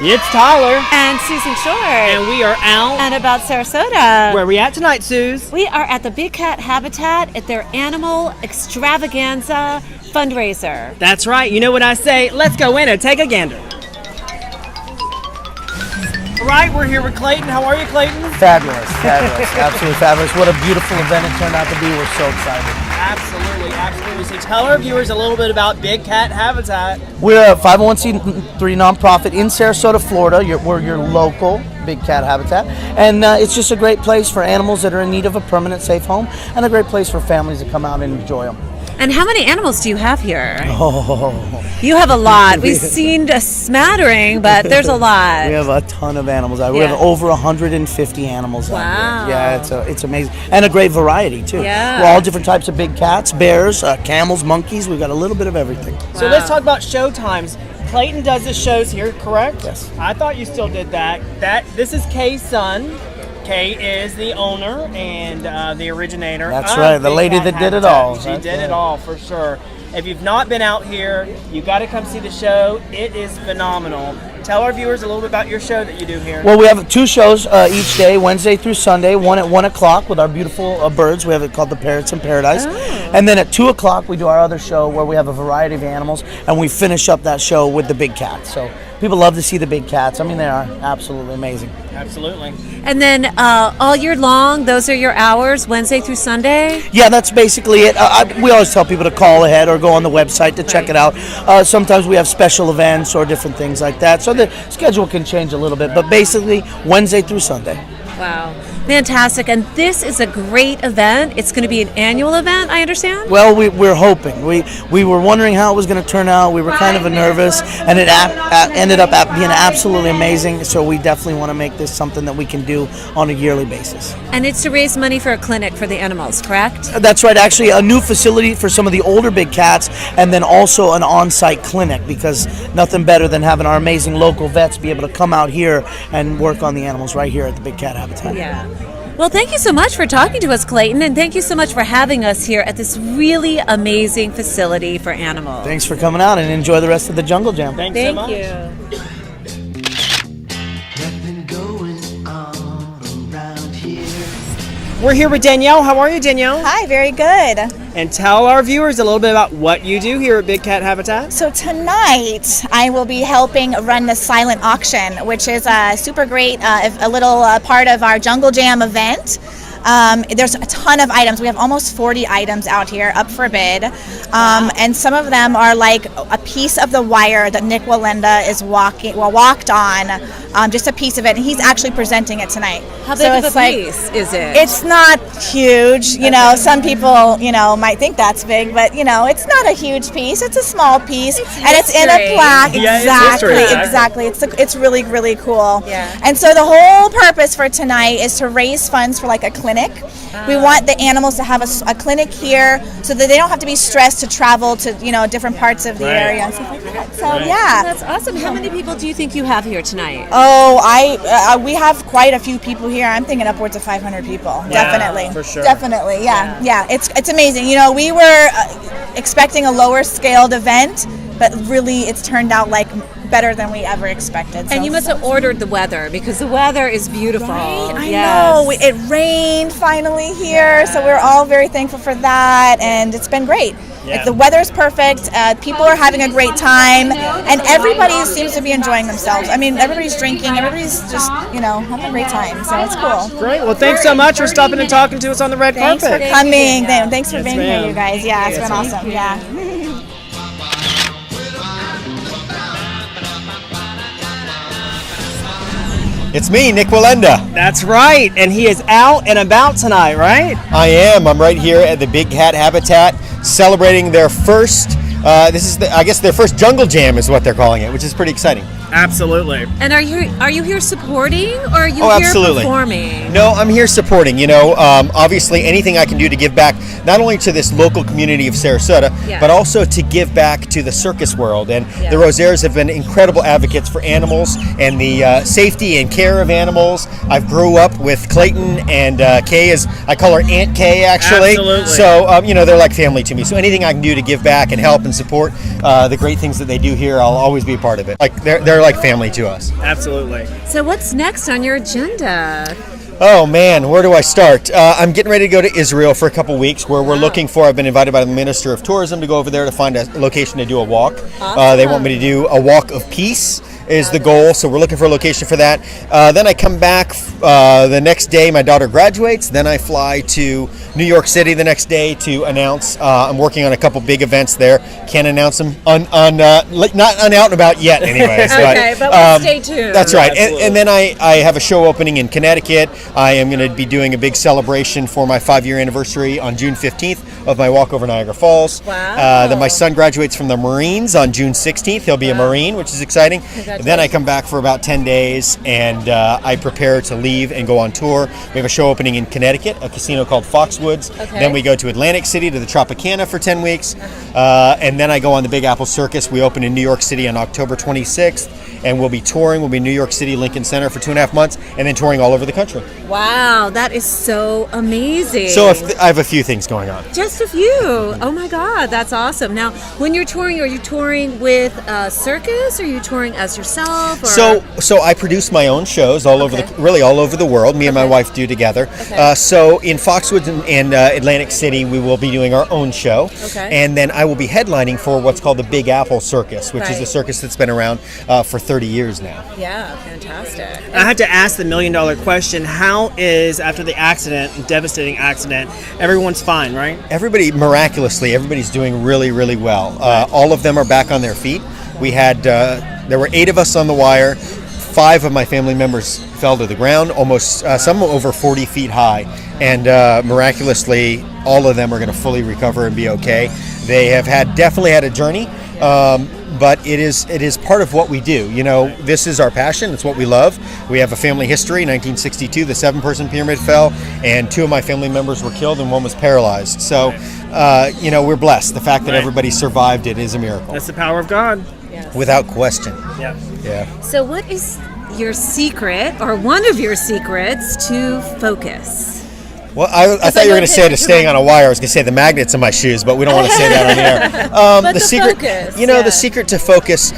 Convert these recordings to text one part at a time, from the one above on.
It's Tyler. And Susan Short. And we are out. And About Sarasota. Where are we at tonight, Suze? We are at the Big Cat Habitat at their Animal Extravaganza fundraiser. That's right. You know what I say? Let's go in and take a gander. All right, we're here with Clayton. How are you, Clayton? Fabulous. Absolutely fabulous. What a beautiful event it turned out to be. We're so excited. Absolutely. So tell our viewers a little bit about Big Cat Habitat. We're a 501c3 nonprofit in Sarasota, Florida. We're your local Big Cat Habitat. And it's just a great place for animals that are in need of a permanent safe home, and a great place for families to come out and enjoy them. And how many animals do you have here? Oh. You have a lot. We've seen a smattering, but there's a lot. We have a ton of animals. We have over 150 animals out here. Yeah, it's amazing. And a great variety, too. Yeah. We're all different types of big cats, bears, camels, monkeys. We've got a little bit of everything. So let's talk about show times. Clayton does the shows here, correct? Yes. I thought you still did that. This is Kay's son. Kay is the owner and the originator. That's right, the lady that did it all. She did it all, for sure. If you've not been out here, you got to come see the show. It is phenomenal. Tell our viewers a little bit about your show that you do here. Well, we have 2 shows each day, Wednesday through Sunday, one at 1 o'clock with our beautiful birds. We have it called the Parrots in Paradise. Oh. And then at 2 o'clock, we do our other show where we have a variety of animals, and we finish up that show with the big cats. So people love to see the big cats. I mean, they are absolutely amazing. Absolutely. And then all year long, those are your hours, Wednesday through Sunday? Yeah, that's basically it. We always tell people to call ahead or go on the website to check it out. Sometimes we have special events or different things like that. So the schedule can change a little bit, but basically Wednesday through Sunday. Wow. Fantastic. And this is a great event. It's going to be an annual event, I understand? Well, we're hoping. We were wondering how it was going to turn out. We were kind of nervous, and it ended up being absolutely amazing. So we definitely want to make this something that we can do on a yearly basis. And it's to raise money for a clinic for the animals, correct? That's right. Actually, a new facility for some of the older big cats, and then also an on-site clinic, because nothing better than having our amazing local vets be able to come out here and work on the animals right here at the Big Cat Habitat. Yeah. Well, thank you so much for talking to us, Clayton, and thank you so much for having us here at this really amazing facility for animals. Thanks for coming out, and enjoy the rest of the Jungle Jam. Thanks so much. Thank you. We're here with Danielle. How are you, Danielle? Hi, very good. And tell our viewers a little bit about what you do here at Big Cat Habitat. So tonight I will be helping run the silent auction, which is super great, a little part of our Jungle Jam event. There's a ton of items. We have almost 40 items out here up for bid. And some of them are like a piece of the wire that Nick Walenda is walked on, just a piece of it, and he's actually presenting it tonight. How big of a piece is it? It's not huge, some people, might think that's big, but it's not a huge piece. It's a small piece, and it's in a plaque. Yeah, Exactly. It's really, really cool. Yeah. And so the whole purpose for tonight is to raise funds for like a clinic. We want the animals to have a clinic here so that they don't have to be stressed to travel to different parts of the area and stuff like that. So yeah, That's awesome. How many people do you think you have here tonight? Oh, we have quite a few people here. I'm thinking upwards of 500 people. Definitely, for sure. Definitely, yeah. It's amazing. We were expecting a lower scaled event, but really it's turned out like better than we ever expected. And you must have ordered the weather, because the weather is beautiful. Right? I know. It rained finally here, so we're all very thankful for that, and it's been great. Yeah. The weather's perfect. People are having a great time, and everybody seems to be enjoying themselves. I mean, everybody's drinking. Everybody's just, having a great time. So it's cool. Great. Well, thanks so much for stopping and talking to us on the red Thanks carpet. for coming. Thanks for being ma'am. here, you guys. Yeah, it's been awesome. Yeah. It's me, Nick Walenda. That's right. And he is out and about tonight, right? I am. I'm right here at the Big Cat Habitat, celebrating their first. Their first Jungle Jam is what they're calling it, which is pretty exciting. Absolutely. And are you here supporting, or are you here absolutely. performing? No, I'm here supporting. Obviously anything I can do to give back, not only to this local community of Sarasota, but also to give back to the circus world. And the Rosaires have been incredible advocates for animals and the safety and care of animals. I grew up with Clayton and Kay, I call her Aunt Kay, actually. Absolutely. So, they're like family to me. So anything I can do to give back and help and and support the great things that they do here, I'll always be a part of it. Like they're like family to us. Absolutely. So what's next on your agenda? Oh man, where do I start? I'm getting ready to go to Israel for a couple weeks where we're looking for, I've been invited by the Minister of Tourism to go over there to find a location to do a walk. They want me to do a walk of peace is the goal, so we're looking for a location for that. Then I come back the next day, my daughter graduates, then I fly to New York City the next day to announce, I'm working on a couple big events there. Can't announce them, not on out and about yet anyways. Okay, but we'll stay tuned. That's right, and then I have a show opening in Connecticut. I am going to be doing a big celebration for my 5-year anniversary on June 15th of my walk over Niagara Falls. Wow. Then my son graduates from the Marines on June 16th. He'll be a Marine, which is exciting. Then I come back for about 10 days and I prepare to leave and go on tour. We have a show opening in Connecticut, a casino called Foxwoods. Okay. Then we go to Atlantic City to the Tropicana for 10 weeks. And then I go on the Big Apple Circus. We open in New York City on October 26th. And we'll be touring. We'll be in New York City, Lincoln Center for 2.5 months. And then touring all over the country. Wow, that is so amazing. So I have a few things going on. Just a few. Oh my God, that's awesome. Now, when you're touring, are you touring with a circus? Or are you touring as yourself? Or? So I produce my own shows all over the world. Me and my wife do together. So in Foxwoods and Atlantic City, we will be doing our own show. Okay. And then I will be headlining for what's called the Big Apple Circus, which is a circus that's been around for 30 years now. Yeah, fantastic. I had to ask the $1 million question. How is, after the accident, devastating accident, everyone's fine, right? Everybody's doing really, really well. All of them are back on their feet. We had, there were 8 of us on the wire. 5 of my family members fell to the ground, almost some over 40 feet high. And miraculously, all of them are going to fully recover and be okay. They have definitely had a journey. But it is part of what we do. You know, this is our passion. It's what we love. We have a family history. 1962, the 7-person pyramid fell, and 2 of my family members were killed, and 1 was paralyzed. So, you know, we're blessed. The fact that everybody survived it is a miracle. That's the power of God. Yes. Without question. Yeah. Yeah. So what is your secret, or one of your secrets, to focus? Well, I thought you were going to say to staying on a wire. I was going to say the magnets in my shoes, but we don't want to say that on the air. But the secret, focus, the secret to focus.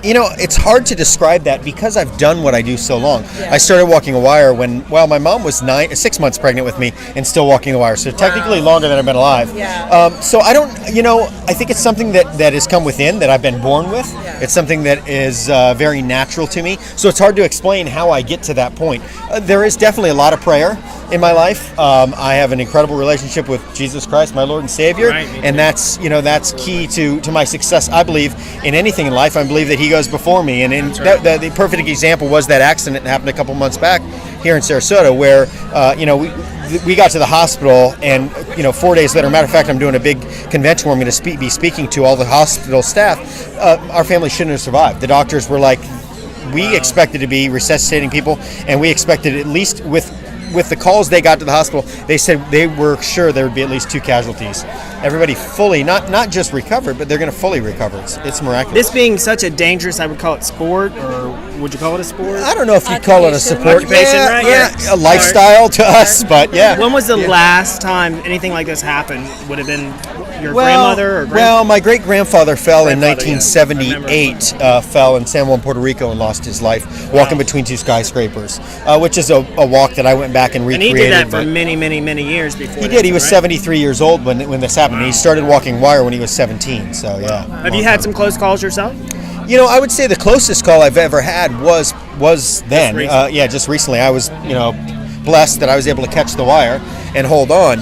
It's hard to describe that because I've done what I do so long. I started walking a wire when, my mom was 6 months pregnant with me and still walking the wire. So technically longer than I've been alive. Yeah. So I don't, I think it's something that has come within, that I've been born with. Yeah. It's something that is very natural to me. So it's hard to explain how I get to that point. There is definitely a lot of prayer in my life. I have an incredible relationship with Jesus Christ, my Lord and Savior, and that's key to my success. I believe in anything in life. I believe that He goes before me, and the perfect example was that accident that happened a couple months back here in Sarasota, where we got to the hospital, and 4 days later. Matter of fact, I'm doing a big convention where I'm going to be speaking to all the hospital staff. Our family shouldn't have survived. The doctors were like, we expected to be resuscitating people, and we expected, at least with the calls they got to the hospital, they said they were sure there would be at least 2 casualties. Everybody fully, not just recovered, but they're going to fully recover. It's miraculous. This being such a dangerous, I would call it sport, or would you call it a sport? I don't know if you'd call it a support. Occupation, right? Yeah, a lifestyle to us, but yeah. When was the last time anything like this happened? Would have been your grandmother or Well, my great-grandfather fell in 1978, fell in San Juan, Puerto Rico, and lost his life walking between 2 skyscrapers, which is a walk that I went back and recreated. And he did that for many, many, many years before. He did. He was 73 years old when this happened. Wow. He started walking wire when he was 17, so yeah. Have you had some close calls yourself? I would say the closest call I've ever had was then. Just recently. I was, blessed that I was able to catch the wire and hold on.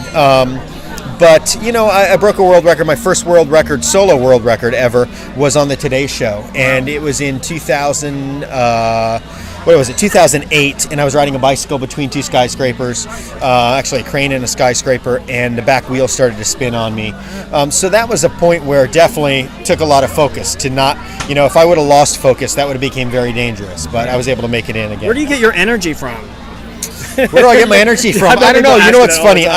But I broke a world record. My first solo world record ever was on the Today Show, and it was in 2008, and I was riding a bicycle between 2 skyscrapers, actually a crane and a skyscraper, and the back wheel started to spin on me. So that was a point where it definitely took a lot of focus to not, if I would have lost focus, that would have became very dangerous, but I was able to make it in again. Where do you get your energy from? Where do I get my energy from? I don't know. You know what's funny?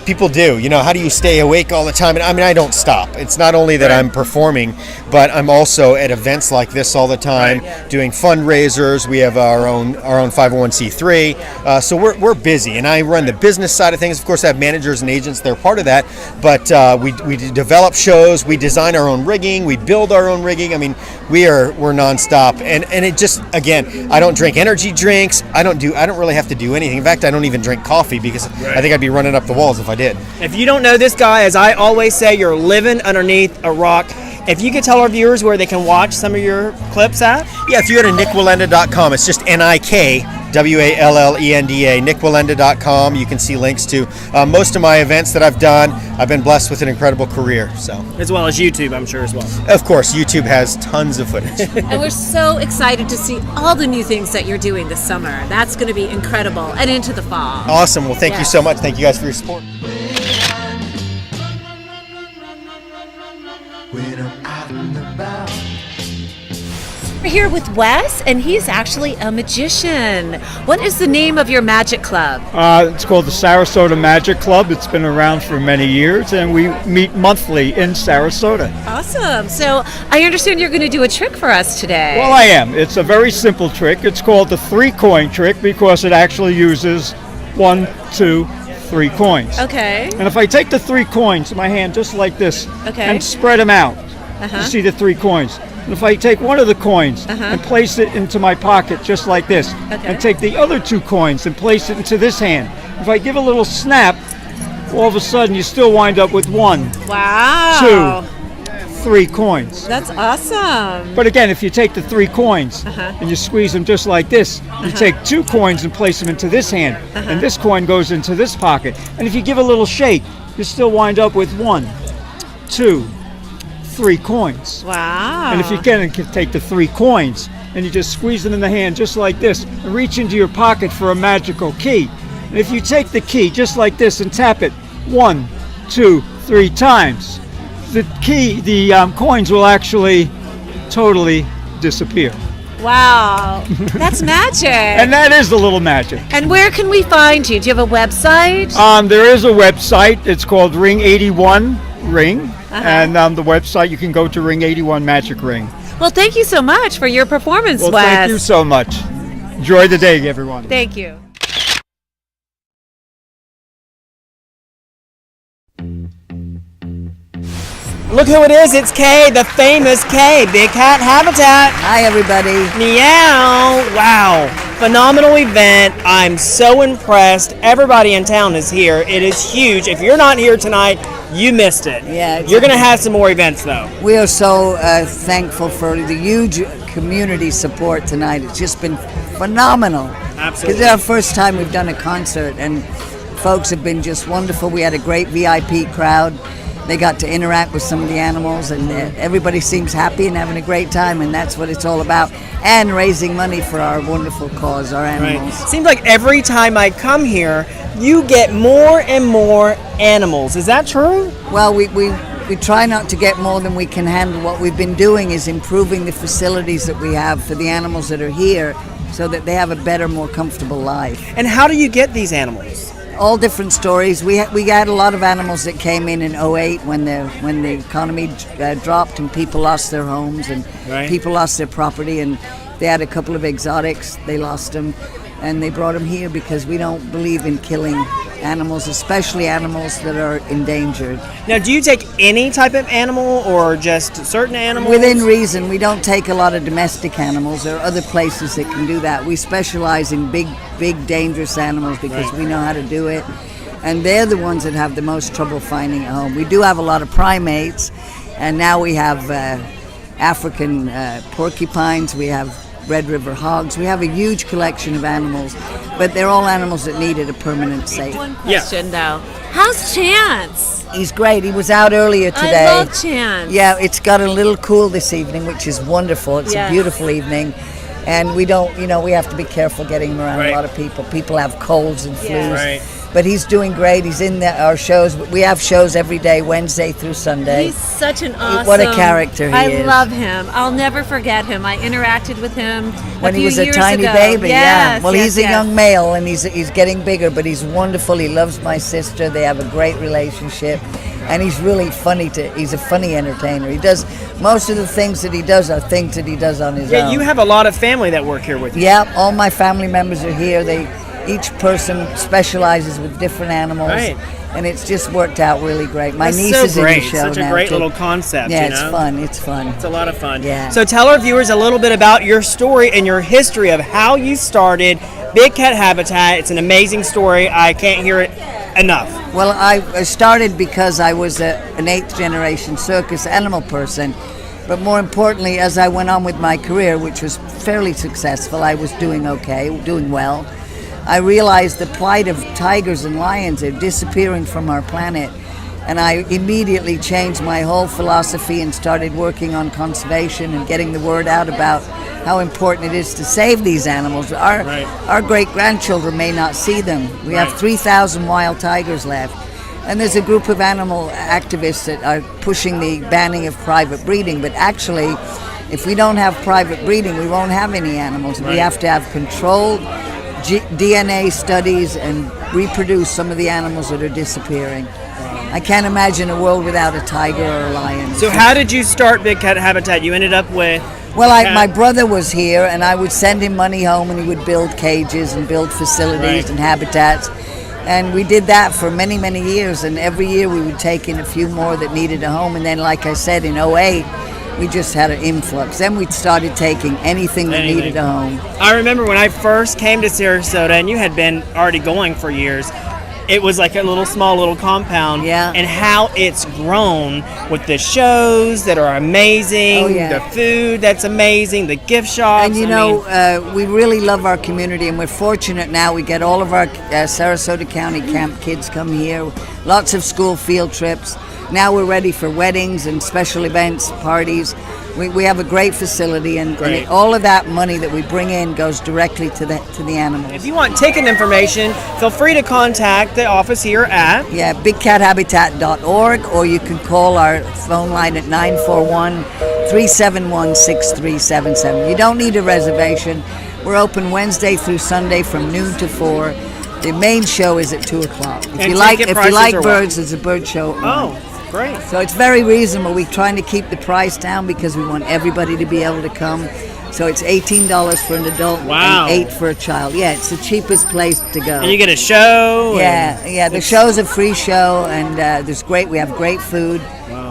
People do. You know, how do you stay awake all the time? And I mean, I don't stop. It's not only that I'm performing, but I'm also at events like this all the time, doing fundraisers. We have our own 501c3. So we're busy, and I run the business side of things. Of course, I have managers and agents. They're part of that. But we develop shows. We design our own rigging. We build our own rigging. I mean, we're nonstop. And it just, again, I don't drink energy drinks. I don't really have to do anything. In fact, I don't even drink coffee because I think I'd be running up the walls if I did. If you don't know this guy, as I always say, you're living underneath a rock. If you could tell our viewers where they can watch some of your clips at? Yeah, if you go to nickwalenda.com, it's just NIKWALLENDA, nickwalenda.com. You can see links to most of my events that I've done. I've been blessed with an incredible career. So, as well as YouTube, I'm sure as well. Of course, YouTube has tons of footage. And we're so excited to see all the new things that you're doing this summer. That's going to be incredible, and into the fall. Awesome. Well, thank you so much. Thank you guys for your support. We're here with Wes, and he's actually a magician. What is the name of your magic club? It's called the Sarasota Magic Club. It's been around for many years, and we meet monthly in Sarasota. Awesome. So I understand you're going to do a trick for us today. Well, I am. It's a very simple trick. It's called the 3-coin trick because it actually uses 1, 2, 3 coins. Okay. And if I take the 3 coins in my hand just like this and spread them out, you see the 3 coins. And if I take one of the coins and place it into my pocket just like this, and take the other 2 coins and place it into this hand, if I give a little snap, all of a sudden you still wind up with 1, Wow. 2, 3 coins. That's awesome. But again, if you take the 3 coins and you squeeze them just like this, you take 2 coins and place them into this hand, and this coin goes into this pocket. And if you give a little shake, you still wind up with 1, 2, 3 coins. Wow. And if you can take the 3 coins and you just squeeze them in the hand just like this and reach into your pocket for a magical key. And if you take the key just like this and tap it 1, 2, 3 times, the coins will actually totally disappear. Wow. That's magic. And that is the little magic. And where can we find you? Do you have a website? There is a website. It's called Ring 81 Ring. And the website, you can go to Ring 81 Magic Ring. Well, thank you so much for your performance, Well, Wes. thank you so much. Enjoy the day, everyone. Thank you. Look who it is. It's Kay, the famous Kay, Big Cat Habitat. Hi, everybody. Meow. Wow. Phenomenal event. I'm so impressed. Everybody in town is here. It is huge. If you're not here tonight, you missed it. Yeah, You're going to have some more events, though. We are so thankful for the huge community support tonight. It's just been phenomenal. Absolutely. It's our first time we've done a concert, and folks have been just wonderful. We had a great VIP crowd. They got to interact with some of the animals, and everybody seems happy and having a great time, and that's what it's all about. And raising money for our wonderful cause, our animals. Right. Seems like every time I come here, you get more and more animals. Is that true? Well, we try not to get more than we can handle. What we've been doing is improving the facilities that we have for the animals that are here so that they have a better, more comfortable life. And how do you get these animals? All different stories. We had a lot of animals that came in 2008 when the economy dropped and people lost their homes and people lost their property, and they had a couple of exotics. They lost them, and they brought them here because we don't believe in killing animals, especially animals that are endangered. Now, do you take any type of animal or just certain animals? Within reason. We don't take a lot of domestic animals. There are other places that can do that. We specialize in big, dangerous animals because we know how to do it. And they're the ones that have the most trouble finding a home. We do have a lot of primates, and now we have African porcupines, we have Red River hogs. We have a huge collection of animals, but they're all animals that needed a permanent safe. One question, though. How's Chance? He's great. He was out earlier today. I love Chance. Yeah, it's got a little cool this evening, which is wonderful. It's a beautiful evening. And we don't, we have to be careful getting him around a lot of people. People have colds and flus. But he's doing great. He's in our shows. We have shows every day, Wednesday through Sunday. He's such an awesome... What a character he is. I love him. I'll never forget him. I interacted with him when he was a years tiny ago. baby. Yes, Well, yes, he's a young male, and he's getting bigger, but he's wonderful. He loves my sister. They have a great relationship. And he's really funny. He's a funny entertainer. He does most of the things that he does are things that he does on his own. Yeah, you have a lot of family that work here with you. Yeah, all my family members are here. Each person specializes with different animals, right. And it's just worked out really great. My That's niece so is in great. the show Such a now, great too. little concept. Yeah, you know? it's fun. It's fun. It's a lot of fun. Yeah. So tell our viewers a little bit about your story and your history of how you started Big Cat Habitat. It's an amazing story. I can't hear it enough. Well, I started because I was an 8th generation circus animal person. But more importantly, as I went on with my career, which was fairly successful, I was doing okay, doing well. I realized the plight of tigers and lions are disappearing from our planet. And I immediately changed my whole philosophy and started working on conservation and getting the word out about how important it is to save these animals. Our great-grandchildren may not see them. We have 3,000 wild tigers left. And there's a group of animal activists that are pushing the banning of private breeding. But actually, if we don't have private breeding, we won't have any animals. We have to have controlled DNA studies and reproduce some of the animals that are disappearing. I can't imagine a world without a tiger or a lion. So how did you start Big Cat Habitat? You ended up with... Well, my brother was here, and I would send him money home, and he would build cages and build facilities and habitats. And we did that for many, many years, and every year we would take in a few more that needed a home. And then, like I said, in 2008, we just had an influx. Then we started taking anything that needed a home. I remember when I first came to Sarasota, and you had been already going for years, it was like a small little compound. Yeah. And how it's grown with the shows that are amazing, the food that's amazing, the gift shops. And we really love our community, and we're fortunate now. We get all of our Sarasota County camp kids come here, lots of school field trips. Now we're ready for weddings and special events, parties. We have a great facility, and all of that money that we bring in goes directly to the animals. If you want ticket information, feel free to contact the office here at bigcathabitat.org, or you can call our phone line at 941-371-6377. You don't need a reservation. We're open Wednesday through Sunday from noon to 4. The main show is at 2 o'clock. If you like birds, there's a bird show. Great. So it's very reasonable. We're trying to keep the price down because we want everybody to be able to come. So it's $18 for an adult and $8 for a child. Yeah, it's the cheapest place to go. And you get a show. Yeah. The show's a free show, and we have great food,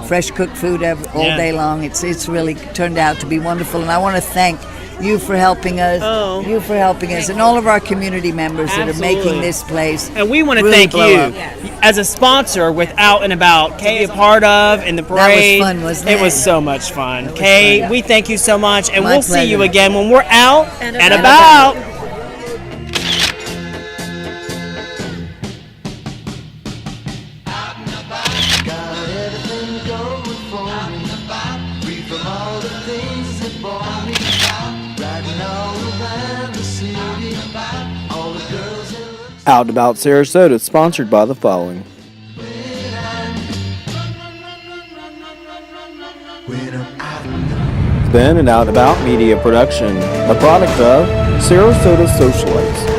fresh cooked food all day long. It's really turned out to be wonderful, and I want to thank you for helping us, and all of our community members that are making this place. And we want to really thank you as a sponsor with Out and About. Kay, a part of, and the parade. That was fun, wasn't it? It was so much fun. Kay, we thank you so much, and we'll see you again when we're out and about. Out About Sarasota, sponsored by the following. It's been an Out About Media production, a product of Sarasota Socialites.